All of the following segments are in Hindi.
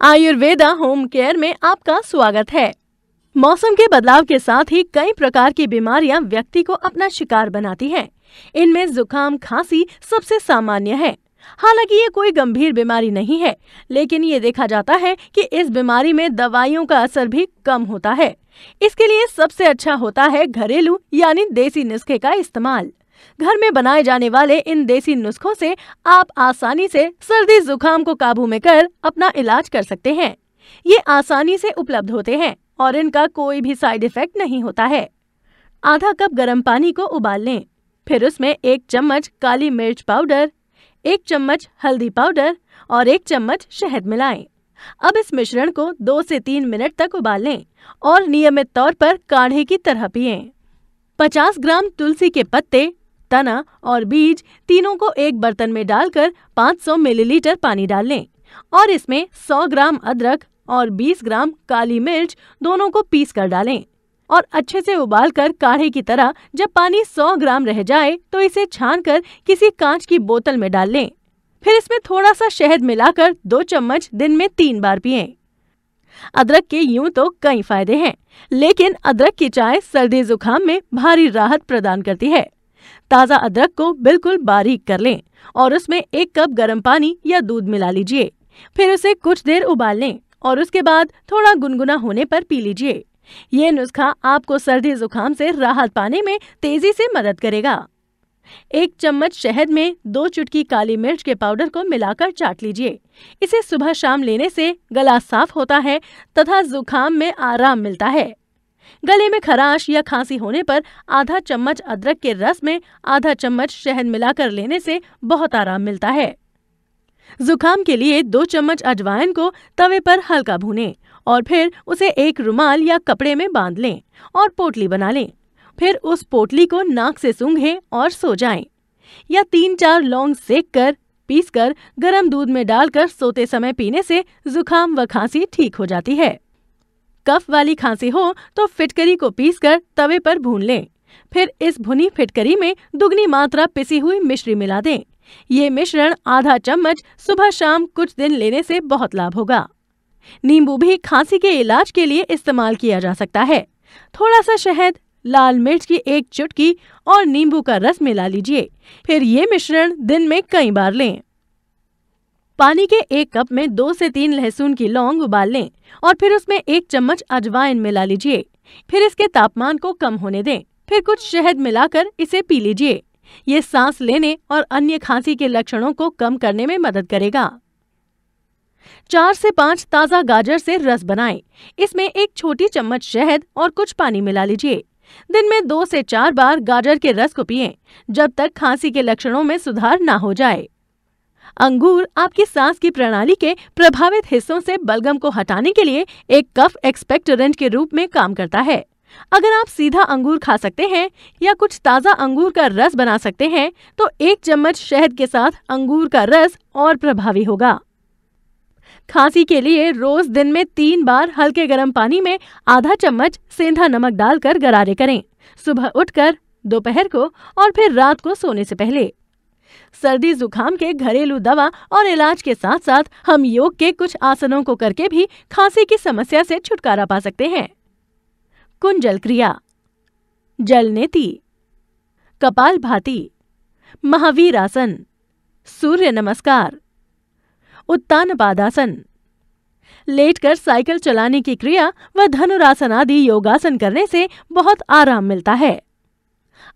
आयुर्वेदा होम केयर में आपका स्वागत है। मौसम के बदलाव के साथ ही कई प्रकार की बीमारियां व्यक्ति को अपना शिकार बनाती हैं। इनमें जुकाम, खांसी सबसे सामान्य है। हालांकि ये कोई गंभीर बीमारी नहीं है, लेकिन ये देखा जाता है कि इस बीमारी में दवाइयों का असर भी कम होता है। इसके लिए सबसे अच्छा होता है घरेलू यानी देसी नुस्खे का इस्तेमाल। घर में बनाए जाने वाले इन देसी नुस्खों से आप आसानी से सर्दी जुकाम को काबू में कर अपना इलाज कर सकते हैं। ये आसानी से उपलब्ध होते हैं और इनका कोई भी साइड इफेक्ट नहीं होता है। आधा कप गर्म पानी को उबाल लें, फिर उसमें 1 चम्मच काली मिर्च पाउडर, 1 चम्मच हल्दी पाउडर और 1 चम्मच शहद मिलाएं। अब इस मिश्रण को 2 से 3 मिनट तक उबाल लें और नियमित तौर पर काढ़े की तरह पिएं। 50 ग्राम तुलसी के पत्ते, तना और बीज तीनों को एक बर्तन में डालकर 500 मिलीलीटर पानी डाल लें और इसमें 100 ग्राम अदरक और 20 ग्राम काली मिर्च दोनों को पीस कर डालें और अच्छे से उबालकर काढ़े की तरह जब पानी 100 ग्राम रह जाए तो इसे छानकर किसी कांच की बोतल में डाल लें। फिर इसमें थोड़ा सा शहद मिलाकर 2 चम्मच दिन में 3 बार पिएं। अदरक के यूं तो कई फायदे हैं, लेकिन अदरक की चाय सर्दी जुकाम में भारी राहत प्रदान करती है। ताज़ा अदरक को बिल्कुल बारीक कर लें और उसमें 1 कप गर्म पानी या दूध मिला लीजिए। फिर उसे कुछ देर उबाल लें और उसके बाद थोड़ा गुनगुना होने पर पी लीजिए। ये नुस्खा आपको सर्दी जुकाम से राहत पाने में तेजी से मदद करेगा। 1 चम्मच शहद में 2 चुटकी काली मिर्च के पाउडर को मिलाकर चाट लीजिए। इसे सुबह शाम लेने से गला साफ होता है तथा जुकाम में आराम मिलता है। गले में खराश या खांसी होने पर आधा चम्मच अदरक के रस में आधा चम्मच शहद मिलाकर लेने से बहुत आराम मिलता है। जुकाम के लिए 2 चम्मच अजवाइन को तवे पर हल्का भूनें और फिर उसे एक रुमाल या कपड़े में बांध लें और पोटली बना लें। फिर उस पोटली को नाक से सूंघें और सो जाएं। या 3-4 लौंग सेक कर पीसकर गर्म दूध में डालकर सोते समय पीने से जुकाम व खांसी ठीक हो जाती है। कफ वाली खांसी हो तो फिटकरी को पीसकर तवे पर भून लें। फिर इस भुनी फिटकरी में दुगनी मात्रा पिसी हुई मिश्री मिला दें। ये मिश्रण आधा चम्मच सुबह शाम कुछ दिन लेने से बहुत लाभ होगा। नींबू भी खांसी के इलाज के लिए इस्तेमाल किया जा सकता है। थोड़ा सा शहद, लाल मिर्च की 1 चुटकी और नींबू का रस मिला लीजिए। फिर ये मिश्रण दिन में कई बार लें। पानी के 1 कप में 2 से 3 लहसुन की लौंग उबाल लें और फिर उसमें 1 चम्मच अजवाइन मिला लीजिए। फिर इसके तापमान को कम होने दें। फिर कुछ शहद मिलाकर इसे पी लीजिए। ये सांस लेने और अन्य खांसी के लक्षणों को कम करने में मदद करेगा। 4 से 5 ताज़ा गाजर से रस बनाएं। इसमें 1 छोटी चम्मच शहद और कुछ पानी मिला लीजिए। दिन में 2 से 4 बार गाजर के रस को पिएं, जब तक खांसी के लक्षणों में सुधार ना हो जाए। अंगूर आपकी सांस की प्रणाली के प्रभावित हिस्सों से बलगम को हटाने के लिए एक कफ एक्सपेक्टोरेंट के रूप में काम करता है। अगर आप सीधा अंगूर खा सकते हैं या कुछ ताज़ा अंगूर का रस बना सकते हैं तो 1 चम्मच शहद के साथ अंगूर का रस और प्रभावी होगा। खांसी के लिए रोज दिन में 3 बार हल्के गर्म पानी में आधा चम्मच सेंधा नमक डालकर गरारे करें, सुबह उठकर, दोपहर को और फिर रात को सोने से पहले। सर्दी जुकाम के घरेलू दवा और इलाज के साथ साथ हम योग के कुछ आसनों को करके भी खांसी की समस्या से छुटकारा पा सकते हैं। कुंजल क्रिया, जल नेति, कपालभाति, महावीर आसन, सूर्य नमस्कार, उत्तान पादासन, लेटकर साइकिल चलाने की क्रिया व धनुरासन आदि योगासन करने से बहुत आराम मिलता है।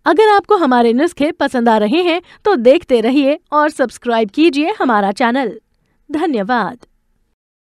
अगर आपको हमारे नुस्खे पसंद आ रहे हैं तो देखते रहिए और सब्सक्राइब कीजिए हमारा चैनल। धन्यवाद।